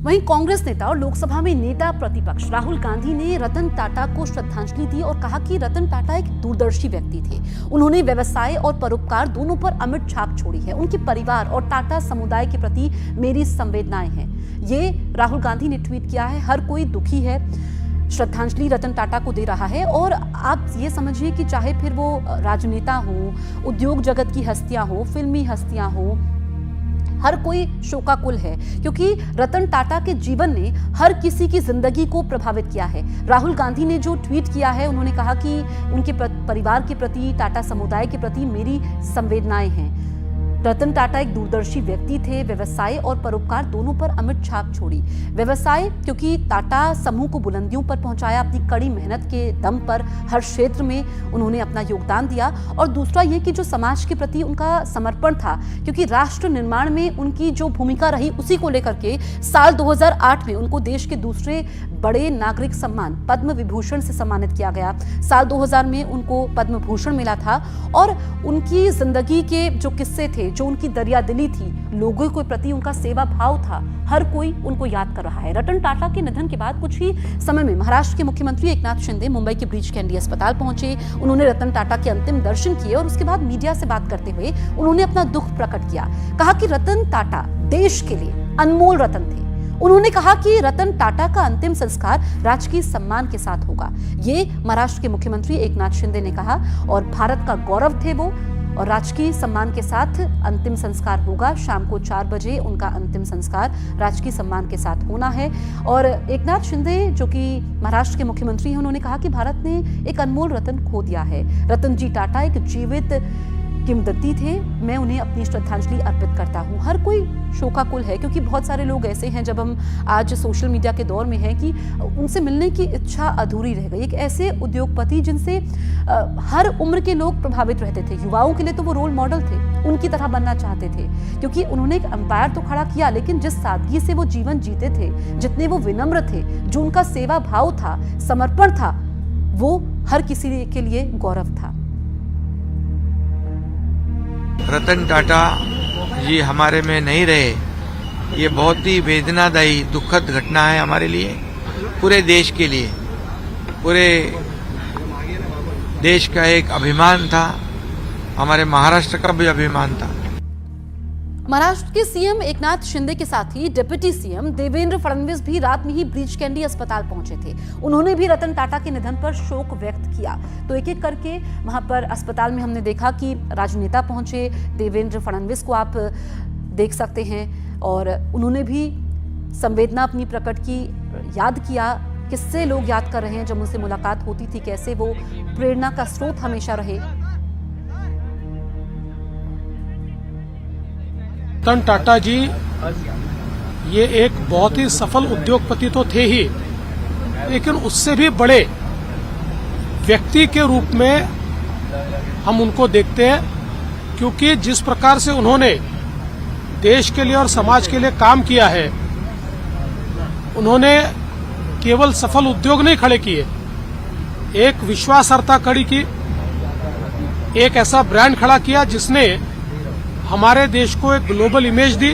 वहीं कांग्रेस नेता और लोकसभा में नेता प्रतिपक्ष राहुल गांधी ने रतन टाटा को श्रद्धांजलि दी और कहा कि रतन टाटा एक दूरदर्शी व्यक्ति थे। उन्होंने व्यवसाय और परोपकार दोनों पर अमिट छाप छोड़ी है। उनके परिवार और टाटा समुदाय के प्रति मेरी संवेदनाएं हैं, ये राहुल गांधी ने ट्वीट किया है। हर कोई दुखी है, श्रद्धांजलि रतन टाटा को दे रहा है। और आप ये समझिए कि चाहे फिर वो राजनेता हो, उद्योग जगत की हस्तियां हो, फिल्मी हस्तियां हो, हर कोई शोकाकुल है क्योंकि रतन टाटा के जीवन ने हर किसी की जिंदगी को प्रभावित किया है। राहुल गांधी ने जो ट्वीट किया है, उन्होंने कहा कि उनके परिवार के प्रति, टाटा समुदाय के प्रति मेरी संवेदनाएं हैं। रतन टाटा एक दूरदर्शी व्यक्ति थे, व्यवसाय और परोपकार दोनों पर अमिट छाप छोड़ी। व्यवसाय क्योंकि टाटा समूह को बुलंदियों पर पहुंचाया, अपनी कड़ी मेहनत के दम पर हर क्षेत्र में उन्होंने अपना योगदान दिया। और दूसरा ये कि जो समाज के प्रति उनका समर्पण था, क्योंकि राष्ट्र निर्माण में उनकी जो भूमिका रही उसी को लेकर के साल 2008 में उनको देश के दूसरे बड़े नागरिक सम्मान पद्म विभूषण से सम्मानित किया गया। साल 2000 में उनको पद्म भूषण मिला था। और उनकी जिंदगी के जो किस्से थे, जो उनकी दरियादिली थी, लोगों के प्रति उनका सेवा भाव था, हर कोई उनको याद कर रहा है। रतन टाटा के निधन के बाद कुछ ही समय में महाराष्ट्र के मुख्यमंत्री एकनाथ शिंदे मुंबई के ब्रीच कैंडी अस्पताल पहुंचे। उन्होंने रतन टाटा के अंतिम दर्शन किए और उसके बाद मीडिया से बात करते हुए उन्होंने अपना दुख प्रकट किया। कहा कि रतन टाटा देश के लिए अनमोल रतन थे। उन्होंने कहा कि रतन टाटा का अंतिम संस्कार राजकीय सम्मान के साथ होगा, ये महाराष्ट्र के मुख्यमंत्री एकनाथ शिंदे ने कहा। और भारत का गौरव थे वो, और राजकीय सम्मान के साथ अंतिम संस्कार होगा। शाम को 4 बजे उनका अंतिम संस्कार राजकीय सम्मान के साथ होना है। और एकनाथ शिंदे जो कि महाराष्ट्र के मुख्यमंत्री हैं, उन्होंने कहा कि भारत ने एक अनमोल रतन खो दिया है। रतन जी टाटा एक जीवित किंवदंती थे, मैं उन्हें अपनी श्रद्धांजलि अर्पित करता हूँ। हर कोई शोकाकुल है क्योंकि बहुत सारे लोग ऐसे हैं, जब हम आज सोशल मीडिया के दौर में हैं, कि उनसे मिलने की इच्छा अधूरी रह गई। एक ऐसे उद्योगपति जिनसे हर उम्र के लोग प्रभावित रहते थे। युवाओं के लिए तो वो रोल मॉडल थे, उनकी तरह बनना चाहते थे क्योंकि उन्होंने एक एम्पायर तो खड़ा किया, लेकिन जिस सादगी से वो जीवन जीते थे, जितने वो विनम्र थे, जो उनका सेवा भाव था, समर्पण था, वो हर किसी के लिए गौरव था। रतन टाटा जी हमारे में नहीं रहे, ये बहुत ही वेदनादायी दुखद घटना है हमारे लिए, पूरे देश के लिए। पूरे देश का एक अभिमान था, हमारे महाराष्ट्र का भी अभिमान था। महाराष्ट्र के सीएम एकनाथ शिंदे के साथ ही डिप्टी सीएम देवेंद्र फडणवीस भी रात में ही ब्रीच कैंडी अस्पताल पहुंचे थे। उन्होंने भी रतन टाटा के निधन पर शोक व्यक्त किया। तो एक एक करके वहां पर अस्पताल में हमने देखा कि राजनेता पहुंचे, देवेंद्र फडणवीस को आप देख सकते हैं, और उन्होंने भी संवेदना अपनी प्रकट की, याद किया किससे लोग याद कर रहे हैं जब उनसे मुलाकात होती थी, कैसे वो प्रेरणा का स्रोत हमेशा रहे। रतन टाटा जी ये एक बहुत ही सफल उद्योगपति तो थे ही, लेकिन उससे भी बड़े व्यक्ति के रूप में हम उनको देखते हैं, क्योंकि जिस प्रकार से उन्होंने देश के लिए और समाज के लिए काम किया है, उन्होंने केवल सफल उद्योग नहीं खड़े किए, एक विश्वासार्हता खड़ी की, एक ऐसा ब्रांड खड़ा किया जिसने हमारे देश को एक ग्लोबल इमेज दी।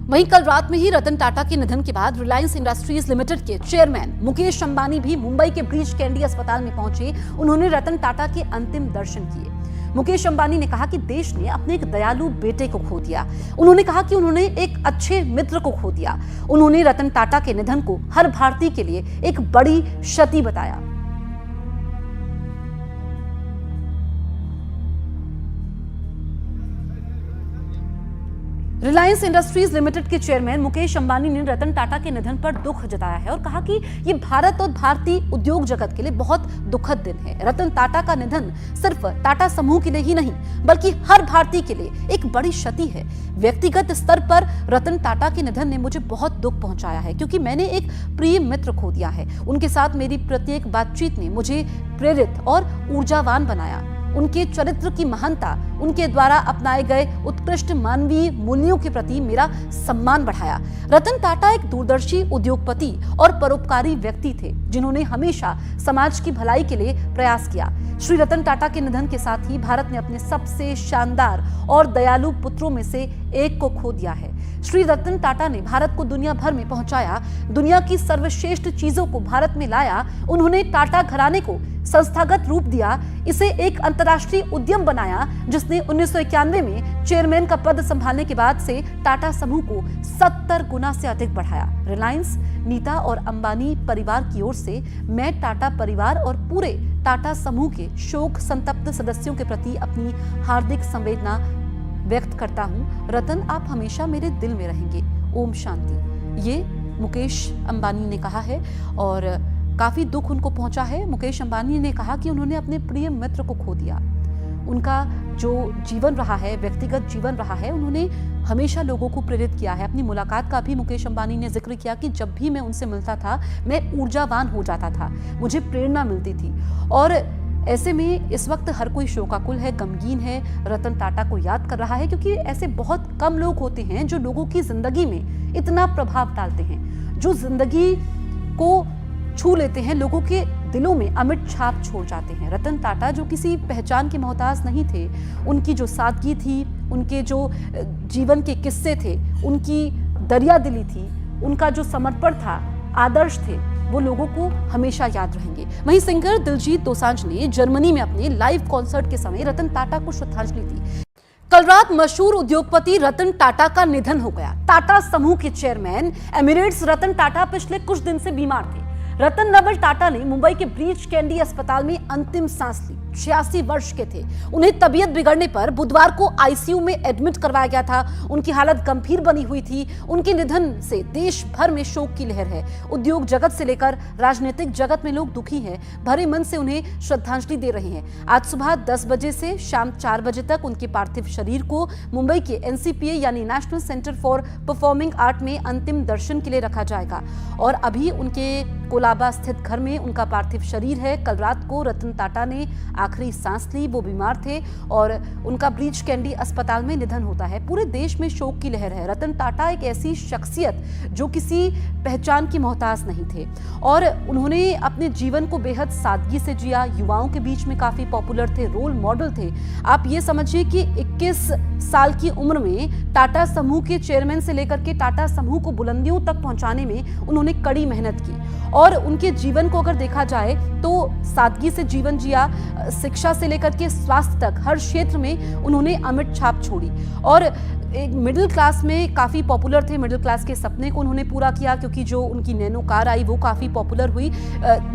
वहीं कल रात में ही रतन टाटा के निधन के बाद रिलायंस इंडस्ट्रीज लिमिटेड के चेयरमैन मुकेश अंबानी भी मुंबई के ब्रीच कैंडी अस्पताल में पहुंचे। उन्होंने रतन टाटा के अंतिम दर्शन किए। मुकेश अंबानी ने कहा कि देश ने अपने एक दयालु बेटे को खो दिया। उन्होंने कहा कि उन्होंने एक अच्छे मित्र को खो दिया। उन्होंने रतन टाटा के निधन को हर भारतीय के लिए एक बड़ी क्षति बताया। रिलायंस इंडस्ट्रीज लिमिटेड के चेयरमैन मुकेश अंबानी ने रतन टाटा के निधन पर दुख जताया है और कहा कि ये भारत और भारतीय उद्योग जगत के लिए बहुत दुखद दिन है। रतन टाटा का निधन सिर्फ टाटा समूह के लिए ही नहीं, बल्कि हर भारतीय के लिए एक बड़ी क्षति है। व्यक्तिगत स्तर पर रतन टाटा के निधन ने मुझे बहुत दुख पहुंचाया है, क्योंकि मैंने एक प्रिय मित्र खो दिया है। उनके साथ मेरी प्रत्येक बातचीत ने मुझे प्रेरित और ऊर्जावान बनाया। उनके चरित्र की महानता, उनके द्वारा अपनाए गए उत्कृष्ट मानवीय मूल्यों के प्रति मेरा सम्मान बढ़ाया। रतन टाटा एक दूरदर्शी उद्योगपति और परोपकारी व्यक्ति थे, जिन्होंने हमेशा समाज की भलाई के लिए प्रयास किया। श्री रतन टाटा के निधन के साथ ही भारत ने अपने सबसे शानदार और दयालु पुत्रों में से एक को खो दिया है। श्री रतन टाटा ने भारत को दुनिया भर में पहुंचाया, दुनिया की सर्वश्रेष्ठ चीजों को भारत में लाया। उन्होंने टाटा घराने को संस्थागत रूप दिया, इसे एक अंतर्राष्ट्रीय उद्यम बनाया, जिसने 1991 में चेयरमैन का पद संभालने के बाद से टाटा समूह को 70 गुना से अधिक बढ़ाया। रिलायंस, नीता और अंबानी परिवार की ओर से मैं टाटा परिवार और पूरे टाटा समूह के शोक संतप्त सदस्यों के प्रति अपनी हार्दिक संवेदना व्यक्त करता हूं। रतन, आप हमेशा मेरे दिल में रहेंगे। ओम शांति। ये मुकेश अंबानी ने कहा है और काफी दुख उनको पहुंचा है। मुकेश अंबानी ने कहा कि उन्होंने अपने प्रिय मित्र को खो दिया। उनका जो जीवन रहा है, व्यक्तिगत जीवन रहा है, उन्होंने हमेशा लोगों को प्रेरित किया है। अपनी मुलाकात का भी मुकेश अंबानी ने जिक्र किया कि जब भी मैं उनसे मिलता था मैं ऊर्जावान हो जाता था, मुझे प्रेरणा मिलती थी। और ऐसे में इस वक्त हर कोई शोकाकुल है, गमगीन है, रतन टाटा को याद कर रहा है, क्योंकि ऐसे बहुत कम लोग होते हैं जो लोगों की जिंदगी में इतना प्रभाव डालते हैं, जो जिंदगी को छू लेते हैं, लोगों के दिलों में अमिट छाप छोड़ जाते हैं। रतन टाटा जो किसी पहचान के मोहताज नहीं थे, उनकी जो सादगी थी, उनके जो जीवन के किस्से थे, उनकी दरियादिली थी, उनका जो समर्पण था, आदर्श थे, वो लोगों को हमेशा याद रहेंगे। वहीं सिंगर दिलजीत दोसांझ ने जर्मनी में अपने लाइव कॉन्सर्ट के समय रतन टाटा को श्रद्धांजलि दी। कल रात मशहूर उद्योगपति रतन टाटा का निधन हो गया। टाटा समूह के चेयरमैन एमिरेट्स रतन टाटा पिछले कुछ दिन से बीमार थे। रतन नवल टाटा ने मुंबई के ब्रीच कैंडी अस्पताल में अंतिम सांस ली। 86 वर्ष के थे। उन्हें तबीयत बिगड़ने पर बुधवार को आईसीयू में एडमिट करवाया गया था। उनकी हालत गंभीर बनी हुई थी। उनके निधन से देश भर में शोक की लहर है। उद्योग जगत से लेकर राजनीतिक जगत में लोग दुखी हैं, भरे मन से उन्हें श्रद्धांजलि दे रहे हैं। आज सुबह 10 बजे से शाम 4 बजे तक उनके पार्थिव शरीर को मुंबई के एनसीपीए यानी national centre for performing art में अंतिम दर्शन के लिए रखा जाएगा। और अभी उनके कोलाबा स्थित घर में उनका पार्थिव शरीर है। कल रात को रतन टाटा ने आखिरी सांस ली। वो बीमार थे और उनका ब्रीच कैंडी अस्पताल में निधन होता है। पूरे देश में शोक की लहर है। रतन टाटा एक ऐसी शख्सियत जो किसी पहचान की मोहताज नहीं थे और उन्होंने अपने जीवन को बेहद सादगी से जिया। युवाओं के बीच में काफी पॉपुलर थे, रोल मॉडल थे। आप ये समझिए कि 21 साल की उम्र में टाटा समूह के चेयरमैन से लेकर के टाटा समूह को बुलंदियों तक पहुंचाने में उन्होंने कड़ी मेहनत की। और उनके जीवन को अगर देखा जाए तो सादगी से जीवन जिया, शिक्षा से लेकर के स्वास्थ्य तक हर क्षेत्र में उन्होंने अमिट छाप छोड़ी। और एक मिडिल क्लास में काफ़ी पॉपुलर थे। मिडिल क्लास के सपने को उन्होंने पूरा किया, क्योंकि जो उनकी नैनो कार आई वो काफ़ी पॉपुलर हुई।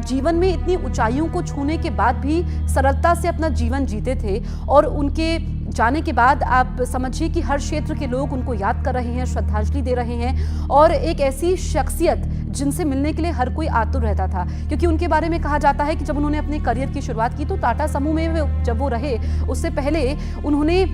जीवन में इतनी ऊंचाइयों को छूने के बाद भी सरलता से अपना जीवन जीते थे। और उनके जाने के बाद आप समझिए कि हर क्षेत्र के लोग उनको याद कर रहे हैं, श्रद्धांजलि दे रहे हैं। और एक ऐसी शख्सियत जिनसे मिलने के लिए हर कोई आतुर रहता था, क्योंकि उनके बारे में कहा जाता है कि जब उन्होंने अपने करियर की शुरुआत की तो टाटा समूह में जब वो रहे उससे पहले उन्होंने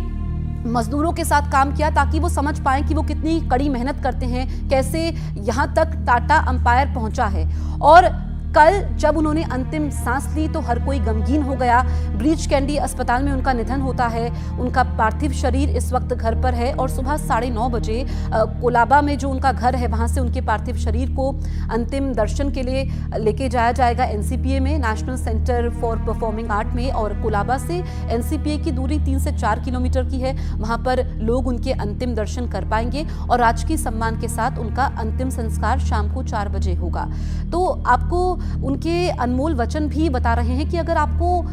मजदूरों के साथ काम किया ताकि वो समझ पाएं कि वो कितनी कड़ी मेहनत करते हैं, कैसे यहाँ तक टाटा अंपायर पहुंचा है। और कल जब उन्होंने अंतिम सांस ली तो हर कोई गमगीन हो गया। ब्रीच कैंडी अस्पताल में उनका निधन होता है। उनका पार्थिव शरीर इस वक्त घर पर है और सुबह 9:30 बजे कोलाबा में जो उनका घर है वहां से उनके पार्थिव शरीर को अंतिम दर्शन के लिए लेके जाया जाएगा एनसीपीए में, national centre for performing art में। और कोलाबा से एनसीपीए की दूरी 3 से 4 किलोमीटर की है। वहां पर लोग उनके अंतिम दर्शन कर पाएंगे और राजकीय सम्मान के साथ उनका अंतिम संस्कार शाम को 4 बजे होगा। तो आपको उनके अनमोल वचन भी बता रहे हैं कि अगर आपको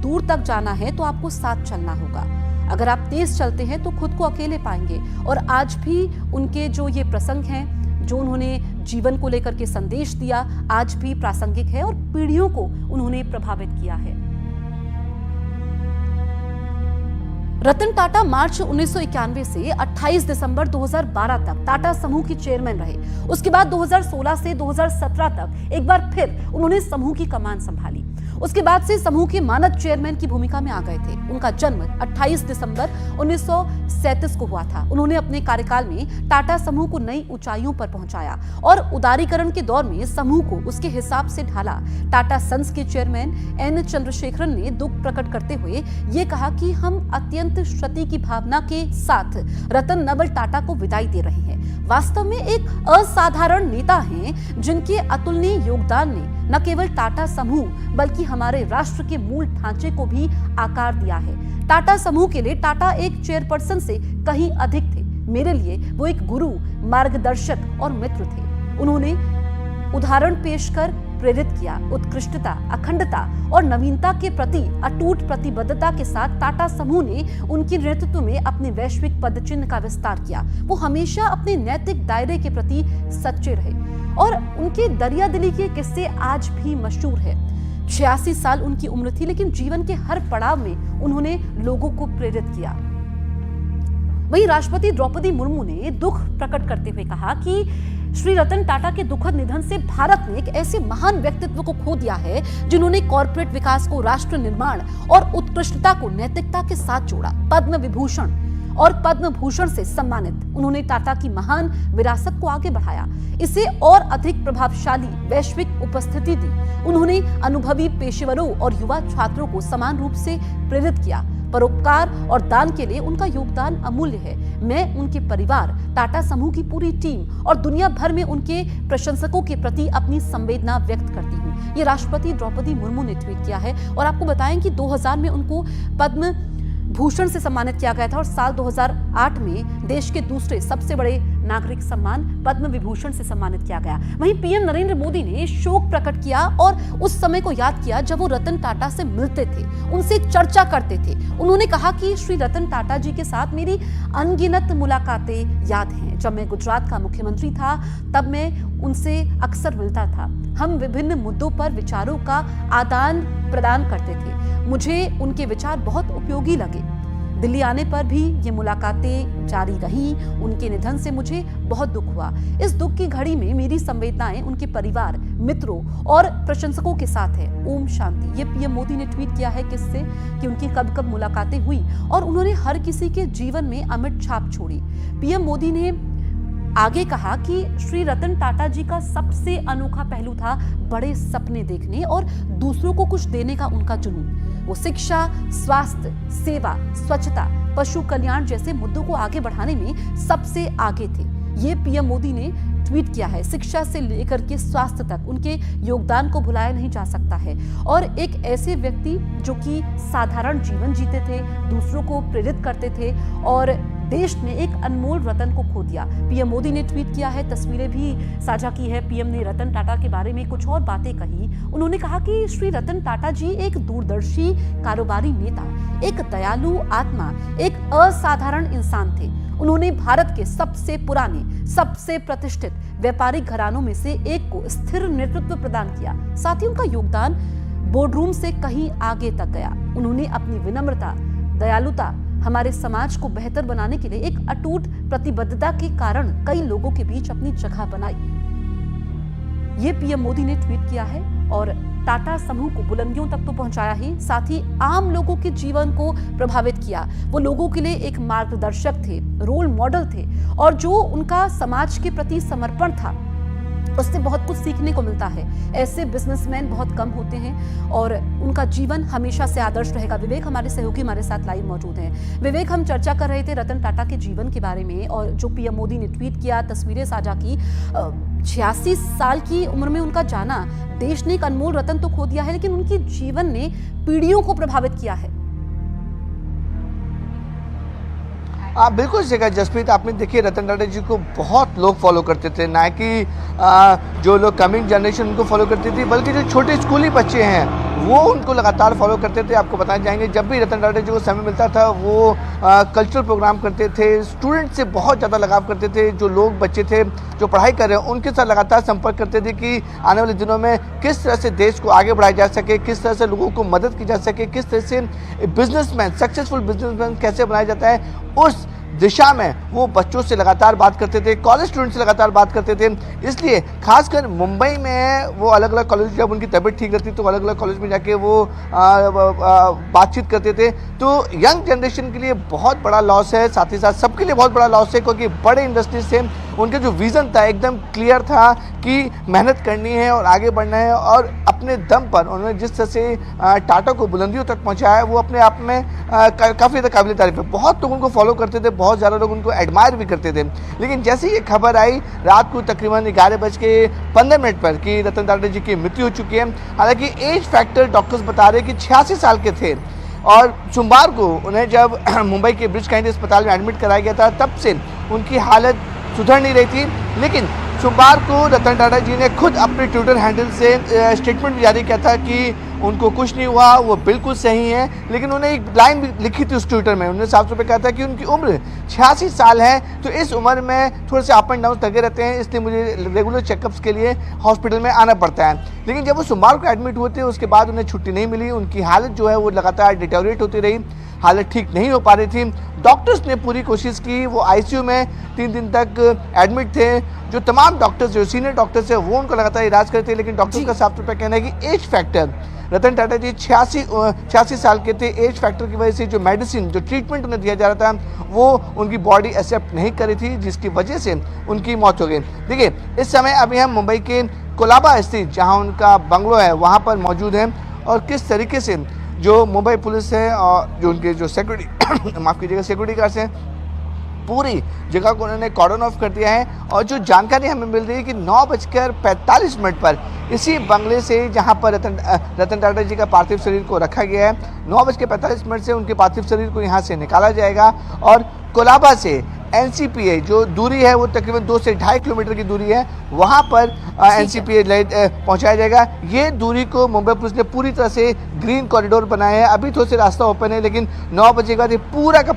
दूर तक जाना है तो आपको साथ चलना होगा। अगर आप तेज चलते हैं तो खुद को अकेले पाएंगे। और आज भी उनके जो ये प्रसंग हैं, जो उन्होंने जीवन को लेकर के संदेश दिया, आज भी प्रासंगिक है और पीढ़ियों को उन्होंने प्रभावित किया है। रतन टाटा मार्च 1991 से 28 दिसंबर 2012 तक टाटा समूह के चेयरमैन रहे। उसके बाद 2016 से 2017 तक एक बार फिर उन्होंने समूह की कमान संभाली। उसके बाद से समूह के मानद चेयरमैन की भूमिका में आ गए थे। उनका जन्म 28 दिसंबर 1937 को हुआ था। उन्होंने अपने कार्यकाल में टाटा समूह को नई ऊंचाइयों पर पहुंचाया और उदारीकरण के दौर में समूह को उसके हिसाब से ढाला। टाटा सन्स के चेयरमैन एन चंद्रशेखरन ने दुख प्रकट करते हुए ये कहा कि हम अत्यंत क्षति की भावना के साथ रतन नवल टाटा को विदाई दे रहे हैं। वास्तव में एक असाधारण नेता हैं जिनके अतुलनीय योगदान ने न केवल टाटा समूह बल्कि हमारे राष्ट्र के मूल ढांचे को भी आकार दिया है। टाटा समूह के लिए टाटा एक चेयरपर्सन से कहीं अधिक थे। मेरे लिए वो एक गुरु, मार्गदर्शक और मित्र थे। उन्होंने उदाहरण पेश कर प्रेरित किया। उत्कृष्टता, अखंडता और नवीनता के प्रति अटूट प्रतिबद्धता के साथ टाटा समूह ने उनके नेतृत्व में अपने वैश्विक पदचिन्ह का विस्तार किया। वो हमेशा अपने नैतिक दायरे के प्रति सच्चे रहे और उनके दरियादिली के किस्से आज भी मशहूर है। 86 साल उनकी उम्र थी, लेकिन जीवन के हर पड़ाव में उन्होंने लोगों को प्रेरित किया। वहीं राष्ट्रपति द्रौपदी मुर्मू ने दुख प्रकट करते हुए कहा कि श्री रतन टाटा के दुखद निधन से भारत ने एक ऐसे महान व्यक्तित्व को खो दिया है जिन्होंने कॉर्पोरेट विकास को राष्ट्र निर्माण और उत्कृष्टता को नैतिकता के साथ जोड़ा। पद्म विभूषण और पद्म भूषण से सम्मानित उन्होंने टाटा की महान विरासत को आगे बढ़ाया, इसे और अधिक प्रभावशाली वैश्विक उपस्थिति दी। उन्होंने अनुभवी पेशेवरों और युवा छात्रों को समान रूप से प्रेरित किया। परोपकार और दान के लिए उनका योगदान अमूल्य है। मैं उनके परिवार, टाटा समूह की पूरी टीम और दुनिया भर में उनके प्रशंसकों के प्रति अपनी संवेदना व्यक्त करती हूँ। ये राष्ट्रपति द्रौपदी मुर्मू ने ट्वीट किया है। और आपको बताएं कि 2000 में उनको पद्म भूषण से सम्मानित किया गया था और साल 2008 में देश के दूसरे सबसे बड़े नागरिक सम्मान पद्म विभूषण से सम्मानित किया गया। वहीं पीएम नरेंद्र मोदी ने शोक प्रकट किया और उस समय को याद किया जब वो रतन टाटा से मिलते थे, उनसे चर्चा करते थे। उन्होंने कहा कि श्री रतन टाटा जी के साथ मेरी अनगिनत मुलाकातें याद हैं। जब मैं गुजरात का मुख्यमंत्री था तब मैं उनसे अक्सर मिलता था। हम विभिन्न मुद्दों पर विचारों का आदान प्रदान करते थे। मुझे उनके विचार बहुत उपयोगी लगे। दिल्ली आने पर भी ये मुलाकातें जारी रहीं। उनके निधन से मुझे बहुत दुख हुआ। इस दुख की घड़ी में मेरी संवेदनाएं उनके परिवार, मित्रों और प्रशंसकों के साथ है। ओम शांति। ये पीएम मोदी ने ट्वीट किया है किससे कि उनकी कब कब मुलाकातें हुई और उन्होंने हर किसी के जीवन में अमिट छाप छोड़ी। पीएम मोदी ने आगे कहा कि श्री रतन टाटा जी का सबसे अनोखा पहलू था बड़े सपने देखने और दूसरों को कुछ देने का उनका जुनून। वो शिक्षा, स्वास्थ्य, सेवा, स्वच्छता, पशु कल्याण जैसे मुद्दों को आगे बढ़ाने में सबसे आगे थे। ये पीएम मोदी ने ट्वीट किया है। शिक्षा से लेकर के स्वास्थ्य तक उनके योगदान को भुलाया नहीं जा सकता है। और एक ऐसे व्यक्ति जो कि साधारण जीवन जीते थे, दूसरों को प्रेरित करते थे और देश ने एक अनमोल रतन को खो दिया। पीएम मोदी ने ट्वीट किया है, तस्वीरें भी साझा की है। पीएम ने रतन टाटा के बारे में कुछ और बातें कही। उन्होंने कहा कि श्री रतन टाटा जी एक दूरदर्शी कारोबारी नेता, एक दयालु आत्मा, एक असाधारण इंसान थे। उन्होंने भारत के सबसे पुराने, सबसे प्रतिष्ठित व्यापारिक घरानों में से एक को स्थिर नेतृत्व प्रदान किया। साथ ही उनका योगदान बोर्डरूम से कहीं आगे तक गया। उन्होंने अपनी विनम्रता, दयालुता हमारे समाज को बेहतर बनाने के लिए एक अटूट प्रतिबद्धता के कारण कई लोगों के बीच अपनी जगह बनाई। ये पीएम मोदी ने ट्वीट किया है और टाटा समूह को बुलंदियों तक तो पहुंचाया ही, साथ ही आम लोगों के जीवन को प्रभावित किया। वो लोगों के लिए एक मार्गदर्शक थे, रोल मॉडल थे और जो उनका समाज के प्रति समर्पण था उससे बहुत कुछ सीखने को मिलता है। ऐसे बिजनेसमैन बहुत कम होते हैं और उनका जीवन हमेशा से आदर्श रहेगा। विवेक हमारे सहयोगी हमारे साथ लाइव मौजूद हैं। विवेक, हम चर्चा कर रहे थे रतन टाटा के जीवन के बारे में और जो पीएम मोदी ने ट्वीट किया, तस्वीरें साझा की। 86 साल की उम्र में उनका जाना, देश ने एक अनमोल रतन तो खो दिया है लेकिन उनके जीवन ने पीढ़ियों को प्रभावित किया है। बिल्कुल जगह जसप्रीत, आपने देखिए रतन टाटा जी को बहुत लोग फॉलो करते थे, ना कि जो लोग कमिंग जनरेशन उनको फॉलो करती थी, बल्कि जो छोटे स्कूली बच्चे हैं वो उनको लगातार फॉलो करते थे। आपको बताना चाहेंगे जब भी रतन टाटा जी को समय मिलता था वो कल्चरल प्रोग्राम करते थे, स्टूडेंट से बहुत ज़्यादा लगाव करते थे। जो लोग बच्चे थे जो पढ़ाई कर रहे हैं उनके साथ लगातार संपर्क करते थे कि आने वाले दिनों में किस तरह से देश को आगे बढ़ाया जा सके, किस तरह से लोगों को मदद की जा सके, किस तरह से बिजनेसमैन, सक्सेसफुल बिजनेसमैन कैसे बनाया जाता है, उस दिशा में वो बच्चों से लगातार बात करते थे, कॉलेज स्टूडेंट से लगातार बात करते थे। इसलिए खासकर मुंबई में वो अलग अलग कॉलेज, जब उनकी तबीयत ठीक रहती तो अलग अलग कॉलेज में जाके वो बातचीत करते थे। तो यंग जनरेशन के लिए बहुत बड़ा लॉस है, साथ ही साथ सबके लिए बहुत बड़ा लॉस है, क्योंकि बड़े इंडस्ट्रीज से उनके जो विज़न था एकदम क्लियर था कि मेहनत करनी है और आगे बढ़ना है। और अपने दम पर उन्होंने जिस तरह से टाटा को बुलंदियों तक पहुंचाया वो अपने आप में काफ़ी ज़्यादा काबिल तारीफ है। बहुत लोग उनको फॉलो करते थे, बहुत ज़्यादा लोग उनको एडमायर भी करते थे। लेकिन जैसे ये खबर आई रात को तकरीबन 11:15 पर कि रतन टाटा जी की मृत्यु हो चुकी है। हालांकि एज फैक्टर डॉक्टर्स बता रहे कि 86 साल के थे और सोमवार को उन्हें जब मुंबई के ब्रिज कैंडी अस्पताल में एडमिट कराया गया था तब से उनकी हालत सुधर नहीं रही थी। लेकिन सोमवार को रतन टाटा जी ने खुद अपने ट्विटर हैंडल से स्टेटमेंट जारी किया था कि उनको कुछ नहीं हुआ, वो बिल्कुल सही है। लेकिन उन्होंने एक लाइन भी लिखी थी उस ट्विटर में, उन्होंने साफ तौर पे कहा था कि उनकी उम्र 86 साल है, तो इस उम्र में थोड़े से अप एंड डाउन लगे रहते हैं, इसलिए मुझे रेगुलर चेकअप्स के लिए हॉस्पिटल में आना पड़ता है। लेकिन जब वो सोमवार को एडमिट हुए थे उसके बाद उन्हें छुट्टी नहीं मिली, उनकी हालत जो है वो लगातार डिटेरियोरेट होती रही, हालत ठीक नहीं हो पा रही थी। डॉक्टर्स ने पूरी कोशिश की, वो आईसीयू में 3 दिन तक एडमिट थे। जो तमाम डॉक्टर्स, जो सीनियर डॉक्टर्स है वो उनको लगातार इलाज करते हैं, लेकिन डॉक्टर्स का साफ तौर पर कहना है कि एज फैक्टर, रतन टाटा जी 86 साल के थे, एज फैक्टर की वजह से जो मेडिसिन, जो ट्रीटमेंट उन्हें दिया जा रहा था वो उनकी बॉडी एक्सेप्ट नहीं कर रही थी, जिसकी वजह से उनकी मौत हो गई। देखिए इस समय अभी हम मुंबई के कोलाबा स्थित जहां उनका बंगलो है वहां पर मौजूद हैं और किस तरीके से जो मुंबई पुलिस है और जो उनके जो सिक्योरिटी माफ़ कीजिएगा सिक्योरिटी गार्ड्स हैं, पूरी जगह को उन्होंने कॉर्डन ऑफ कर दिया है। और जो जानकारी हमें मिल रही है कि 9:45 पर इसी बंगले से जहां पर रतन टाटा जी का पार्थिव शरीर को रखा गया है, 9:45 से उनके पार्थिव शरीर को यहां से निकाला जाएगा और कोलाबा से एनसीपीए जो दूरी है वो तकरीबन 2 से 2.5 किलोमीटर की दूरी है, वहां पर एनसीपीए पहुंचाया जाएगा। ये दूरी को मुंबई पुलिस ने पूरी तरह से ग्रीन कॉरिडोर बनाया है। अभी थोड़ा से रास्ता ओपन है, लेकिन 9 बजे के बाद ये पूरा का